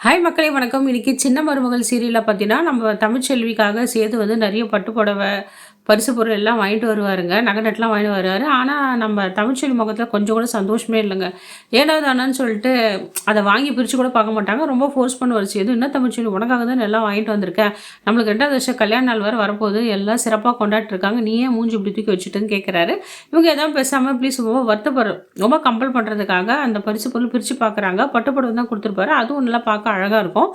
Hi மக்களே வணக்கம். இன்னைக்கு சின்ன மருமகள் சீரியல்ல பார்த்தீங்கன்னா, நம்ம தமிழ்ச்செல்விக்காக சேது வந்து நெறைய பட்டு புடவ, பரிசு பொருள் எல்லாம் வாங்கிட்டு வருவாருங்க. நகை நட்டுலாம் வாங்கிட்டு வருவாரு. ஆனா, நம்ம தமிழ்ச்செல்வி முகத்துல கொஞ்சம் கூட சந்தோஷமே இல்லங்க. ஏனோ தானோன்னு சொல்லிட்டு அத வாங்கி பிரிச்சு கூட பார்க்க மாட்டாங்க. ரொம்ப ஃபோர்ஸ் பண்ணுவாரு சேது. "என்ன தமிழ்ச்செல்வி உனக்காக தானே எல்லாம் வாங்கிட்டு வந்திருக்கேன். நம்மளுக்கு 2வது வருஷம் கல்யாண நாள் வேற வரப்போகுது. எல்லாம் சிறப்பா கொண்டாடிட்டு இருக்காங்க. நீ ஏன் மூஞ்சி இப்படி தூக்கி வச்சுட்டுன்னு?" கேட்குறாரு. இவங்க எதாவது பேசாம ப்ளீஸ் ரொம்ப ரொம்ப கம்பல் பண்றதுக்காக அந்த பரிசு பொருள் பிரிச்சு பார்க்குறாங்க. பட்டு புடவ தான் குடுத்துருப்பாரு. அதுவும் நல்லா பார்க்க அழகா இருக்கும்.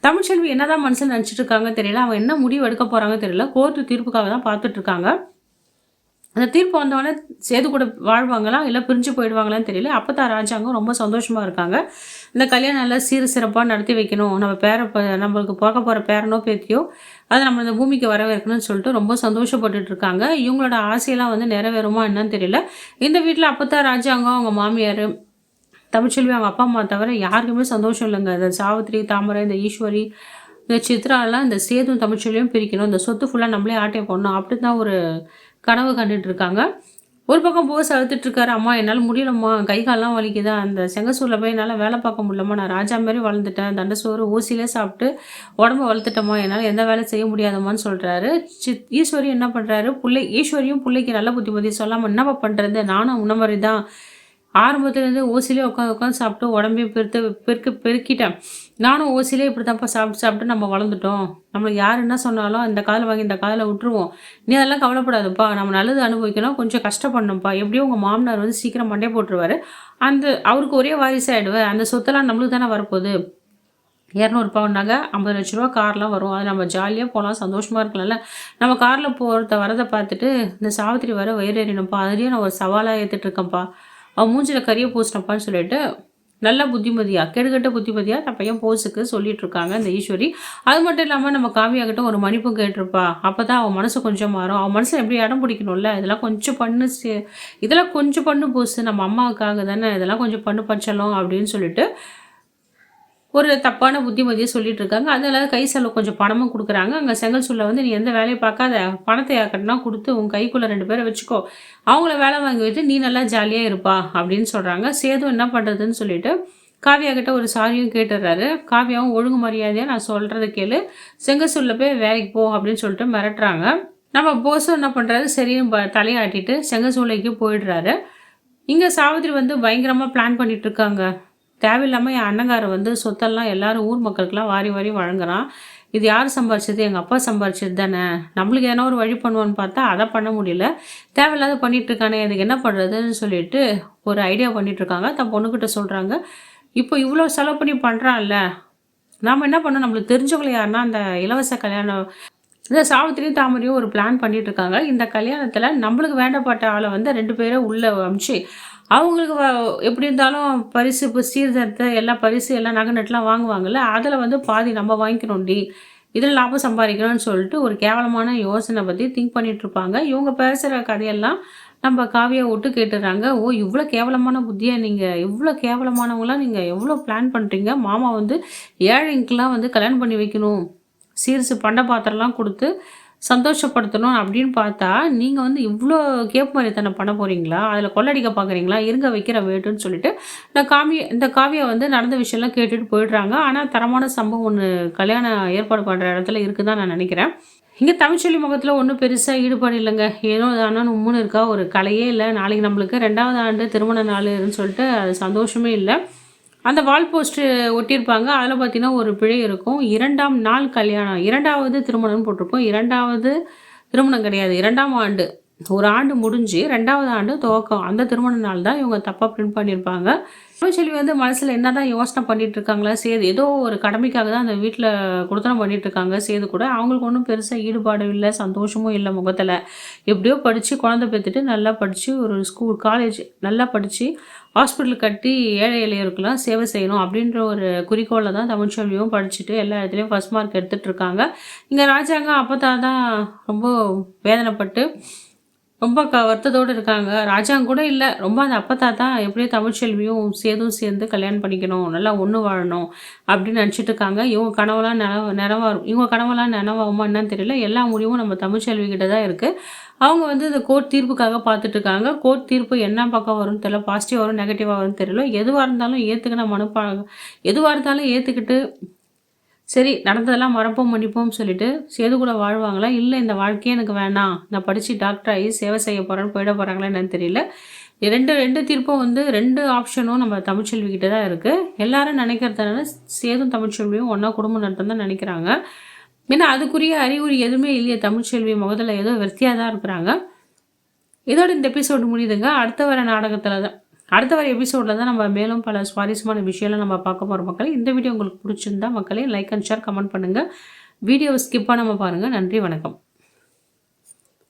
தமிழ்ச்செல்வி என்னதான் மனசுல நினைச்சிட்டு இருக்காங்க தெரியல. அவங்க என்ன முடிவு எடுக்க போறாங்க தெரியல. கோர்ட் தீர்ப்புக்காக தான் பார்த்துட்டு இருக்காங்க. அந்த தீர்ப்பு வந்தோடனே சேது கூட வாழ்வாங்களா? இல்ல பிரிஞ்சு போயிடுவாங்களான்னு தெரியல. அப்பத்தா ராஜாங்கம் ரொம்ப சந்தோஷமா இருக்காங்க. இந்த கல்யாணம் நல்லா சீர் சிறப்பா நடத்தி வைக்கணும். நம்ம நம்மளுக்கு பார்க்க போற பேரனோ, பேத்தியோ அத நம்ம இந்த பூமிக்கு வரவேற்கணும்னு சொல்லிட்டு ரொம்ப சந்தோஷப்பட்டுட்டு இருக்காங்க. இவங்களோட ஆசையெல்லாம் வந்து நிறைவேறுமா என்னன்னு தெரியல. இந்த வீட்ல அப்பத்தா ராஜாங்கம், அவங்க மாமியாரு, தமிழ்ச்செல்வி அவங்க அப்பா, அம்மா தவிர யாருக்குமே சந்தோஷம் இல்லங்க. இந்த சாவித்திரி, தாமரை, இந்த ஈஸ்வரி, இந்த சித்ராலாம் இந்த சேதும் தமிழ்ச்செல்வியும் பிரிக்கணும். இந்த சொத்து ஃபுல்லா நம்மளே ஆட்டைய போடணும். அப்படின்னு தான் ஒரு கனவு கண்டுட்டு இருக்காங்க. ஒரு பக்கம் போஸ் அழுதுட்டு இருக்காரு. "அம்மா என்னால முடியலம்மா. கை கால்லாம் வலிக்குதா. அந்த செங்கசூர்ல போய் என்னால வேலை பார்க்க முடியலம்மா. நான் ராஜா மாரி வளர்ந்துட்டேன். தண்ட சோறு ஊசியிலே சாப்பிட்டு உடம்ப வளர்த்துட்டேம்மா. என்னால எந்த வேலை செய்ய முடியாதம்மான்னு" சொல்றாரு. ஈஸ்வரி என்ன பண்றாரு? ஈஸ்வரியும் புள்ளைக்கு நல்ல புத்தி சொல்லாம, "என்னப்பா பண்றது? நானும் உன்ன மாரி தான். ஆரம்பத்துலேருந்து ஓசிலே உட்காந்து உட்காந்து சாப்பிட்டு உடம்பையும் பெருக்கிட்டேன். நானும் ஓசிலே இப்படி தான்ப்பா சாப்பிட்டு சாப்பிட்டு நம்ம வளர்ந்துட்டோம். நம்மளுக்கு யார் என்ன சொன்னாலும் இந்த காதில் வாங்கி இந்த காதில் விட்டுருவோம். நீ அதெல்லாம் கவலைப்படாதப்பா. நம்ம நல்லது அனுபவிக்கணும். கொஞ்சம் கஷ்டப்படணும்ப்பா. எப்படியும் உங்கள் மாமனார் வந்து சீக்கிரம் மண்டைய போட்டுருவாரு. அவருக்கு ஒரே வாரிசாயிடுவேன். அந்த சொத்தெல்லாம் நம்மளுக்கு தானே வரப்போகுது. 200 பவுன் நகை, 50 லட்ச ரூபா கார்லாம் வரும். அது நம்ம ஜாலியா போலாம். சந்தோஷமா இருக்கலாம்ல. நம்ம கார்ல வரத பார்த்துட்டு இந்த சாவித்திரி வேற வயிறு எறியணும்ப்பா. அதுலயும் நான் ஒரு சவாலா ஏத்துட்டு இருக்கேன்ப்பா. அவன் மூஞ்சில கரிய பூசினப்பான்னு சொல்லிட்டு, நல்ல புத்திமதியா, கெடுகெட்ட புத்திமதியா தன் பையன் போஸுக்கு சொல்லிட்டு இருக்காங்க இந்த ஈஸ்வரி. அது மட்டும் இல்லாம நம்ம காவியா கிட்ட ஒரு மன்னிப்பும் கேட்டிருப்பா. அப்பதான் அவன் மனசு கொஞ்சம் மாறும். அவன் மனசுல எப்படி இடம் பிடிக்கணும்ல. இதெல்லாம் கொஞ்சம் பண்ணு போஸு. நம்ம அம்மாவுக்காக தானே. இதெல்லாம் கொஞ்சம் பண்ணு பச்சலம் அப்படின்னு சொல்லிட்டு ஒரு தப்பான புத்திமதியை சொல்லிட்டு இருக்காங்க. அதனால கை செலவு கொஞ்சம் பணமும் குடுக்குறாங்க. அங்க செங்கல் சூளைல வந்து, "நீ எந்த வேலையும் பார்க்காத. பணத்த யார்கிட்டனா குடுத்து உன் கைக்குள்ள 2 பேர வச்சுக்கோ. அவங்கள வேலை வாங்கி வைத்து நீ நல்லா ஜாலியா இருப்பா" அப்படின்னு சொல்றாங்க. சேது என்ன பண்றதுன்னு சொல்லிட்டு காவியா கிட்ட ஒரு சாரியும் கேட்டுர்றாரு. காவியாவும் ஒழுங்கு மரியாதையா நான் சொல்றத கேளு. செங்கல் சூளைல போய் வேலைக்கு போ அப்படின்னு சொல்லிட்டு மிரட்டுறாங்க. நம்ம போஸும் என்ன பண்றாரு, சரின்னு தலையாட்டிட்டு செங்கல் சூளைக்கு போயிடுறாரு. இங்க சாவித்திரி வந்து பயங்கரமா பிளான் பண்ணிட்டு இருக்காங்க. தேவையில்லாம என் அண்ணங்காரன் வந்து சொத்தெல்லாம் எல்லாரும் ஊர் மக்களுக்கெல்லாம் வாரி வாரி வழங்குறான். இது யார் சம்பாரிச்சது? எங்க அப்பா சம்பாரிச்சது தானே. நம்மளுக்கு எதனா ஒரு வழி பண்ணுவான்னு பார்த்தா, அத பண்ண முடியல. தேவையில்லாத பண்ணிட்டு இருக்கானே, இதுக்கு என்ன பண்றதுன்னு சொல்லிட்டு ஒரு ஐடியா பண்ணிட்டு இருக்காங்க. தன் பொண்ணுகிட்ட சொல்றாங்க. இப்போ இவ்ளோ செலவு பண்ணி பண்றான்ல, நாம என்ன பண்ணணும்? நம்மளுக்கு தெரிஞ்சவங்கள யாருன்னா அந்த இலவச கல்யாணம் இந்த சாவித்திரியும் தாமரையும் ஒரு பிளான் பண்ணிட்டு இருக்காங்க. இந்த கல்யாணத்துல நம்மளுக்கு வேண்டப்பட்ட ஆள வந்து 2 பேர உள்ள அனுப்பிச்சு, அவங்களுக்கு எப்படி இருந்தாலும் பரிசு சீர்தரத்த எல்லா பரிசு எல்லாம் நகை நட்டுலாம் வாங்குவாங்கல்ல, அதுல வந்து பாதி நம்ம வாங்கிக்கணும்டி. இதுல லாபம் சம்பாதிக்கணும்னு சொல்லிட்டு ஒரு கேவலமான யோசனை பத்தி திங்க் பண்ணிட்டு இருப்பாங்க. இவங்க பேசுற கதையெல்லாம் நம்ம காவியா விட்டு கேட்டுறாங்க. "ஓ! இவ்ளோ கேவலமான புத்தியா நீங்க? இவ்ளோ கேவலமானவங்களா நீங்க எவ்ளோ பிளான் பண்றீங்க? மாமா வந்து ஏழைங்களுக்கெல்லாம் வந்து கல்யாணம் பண்ணி வைக்கணும். சீர்சு பண்ட பாத்திரம்லாம் குடுத்து சந்தோஷப்படுத்தணும் அப்படின்னு பார்த்தா, நீங்க வந்து இவ்ளோ கேப்மாரித்தனம் பண்ண போறீங்களா? அதில கொள்ளடிக்க பார்க்குறீங்களா? இருங்க வைக்கிறேன் வேட்டுன்னு சொல்லிட்டு, இந்த காவியா வந்து நடந்த விஷயம்லாம் கேட்டுட்டு போயிடுறாங்க. ஆனா, தரமான சம்பவம் ஒண்ணு கல்யாணம் ஏற்பாடு பண்ற இடத்துல இருக்குன்னு தான் நான் நெனைக்கிறேன். இங்க தமிழ்ச்செல்வி முகத்துல ஒண்ணும் பெருசா ஈடுபாடு இல்லங்க. ஏனோ தானோன்னு உம்முன்னு இருக்கா. ஒரு கலையே இல்ல. நாளைக்கு நம்மளுக்கு 2வது ஆண்டு திருமண நாளுன்னு சொல்லிட்டு அது சந்தோஷமே இல்ல. அந்த வால் போஸ்ட்டு ஒட்டியிருப்பாங்க. அதில பார்த்தீங்கன்னா, ஒரு பிழை இருக்கும். 2ஆம் நாள் கல்யாணம். 2வது திருமணம்னு போட்டிருக்கும். 2வது திருமணம் கிடையாது. 2ஆம் ஆண்டு. 1 ஆண்டு முடிஞ்சு 2வது ஆண்டு துவக்கம். அந்த திருமண நாள் தான் இவங்க தப்பா பிரிண்ட் பண்ணியிருப்பாங்க. தமிழ்ச்செல்வி வந்து மனசுல என்னதான் யோசனை பண்ணிட்டு இருக்காங்களா, சேது ஏதோ ஒரு கடமைக்காக தான் அந்த வீட்ல குடுத்தனம் பண்ணிட்டு இருக்காங்க சேது கூட. அவங்களுக்கு ஒண்ணும் பெருசா ஈடுபாடும் இல்ல, சந்தோஷமும் இல்ல முகத்துல. எப்படியோ படிச்சு குழந்தை பெத்துட்டு நல்லா படிச்சு ஒரு காலேஜ் நல்லா படிச்சு ஹாஸ்பிட்டல் கட்டி ஏழை எளியோருக்கெல்லாம் சேவை செய்யணும் அப்படின்ற ஒரு குறிக்கோள்ல தான் தமிழ்ச்செல்வியும் படிச்சுட்டு எல்லா இடத்துலயும் ஃபர்ஸ்ட் மார்க் எடுத்துட்டு இருக்காங்க. இங்க ராஜாங்கம் அப்பதான் தான் ரொம்ப வேதனைப்பட்டு ரொம்ப வருத்தத்தோடு இருக்காங்க. ராஜாங்க கூட இல்ல. ரொம்ப அந்த அப்பத்தா தான் எப்படியோ தமிழ்ச்செல்வியும் சேதும் சேர்ந்து கல்யாணம் பண்ணிக்கணும். நல்லா ஒண்ணு வாழணும் அப்படின்னு நெனச்சுட்டு இருக்காங்க. இவங்க கனவெல்லாம் நனவாகும். இவங்க கனவெல்லாம் நனவாகுமா என்னன்னு தெரியல. எல்லா முடிவும் நம்ம தமிழ்ச்செல்வி கிட்ட தான் இருக்கு. அவங்க வந்து இந்த கோர்ட் தீர்ப்புக்காக பார்த்துட்டு இருக்காங்க. கோர்ட் தீர்ப்பு என்ன பக்கம் வரும்னு தெரியல. பாசிட்டிவா வரும், நெகட்டிவா வரும்னு தெரியல. எதுவா இருந்தாலும் ஏத்துக்கின எதுவா இருந்தாலும் ஏத்துக்கிட்டு சரி நடந்ததெல்லாம் மறப்போம், மன்னிப்போம்னு சொல்லிட்டு சேது கூட வாழ்வாங்களா? இல்ல இந்த வாழ்க்கையே எனக்கு வேணாம். நான் படிச்சு டாக்டர் ஆகி சேவை செய்ய போறேன்னு போயிட போறாங்களா என்னன்னு தெரியல. 2 தீர்ப்பும் வந்து 2 ஆப்ஷனும் நம்ம தமிழ்ச்செல்வி கிட்ட தான் இருக்கு. எல்லாரும் நினைக்கிறது என்னன்னா, சேதும் தமிழ்ச்செல்வியும் ஒண்ணா குடும்பம் நடத்தணும்னு தான் நினைக்கிறாங்க. ஏன்னா அதுக்குரிய அறிகுறி எதுவுமே இல்லையே தமிழ்ச்செல்வி முகத்துல ஏதோ வெறுத்தியா தான் இருக்கிறாங்க. இதோட இந்த எபிசோடு முடியுதுங்க. அடுத்த வர எபிசோடில் தான் நம்ம மேலும் பல சுவாரஸ்யமான விஷயம்லாம் நம்ம பார்க்க போகிறோம் மக்களே. இந்த வீடியோ உங்களுக்கு பிடிச்சிருந்தா மக்களே லைக் அண்ட் ஷேர் கமெண்ட் பண்ணுங்கள். வீடியோவை ஸ்கிப் பண்ணாமல் பாருங்கள். நன்றி, வணக்கம்.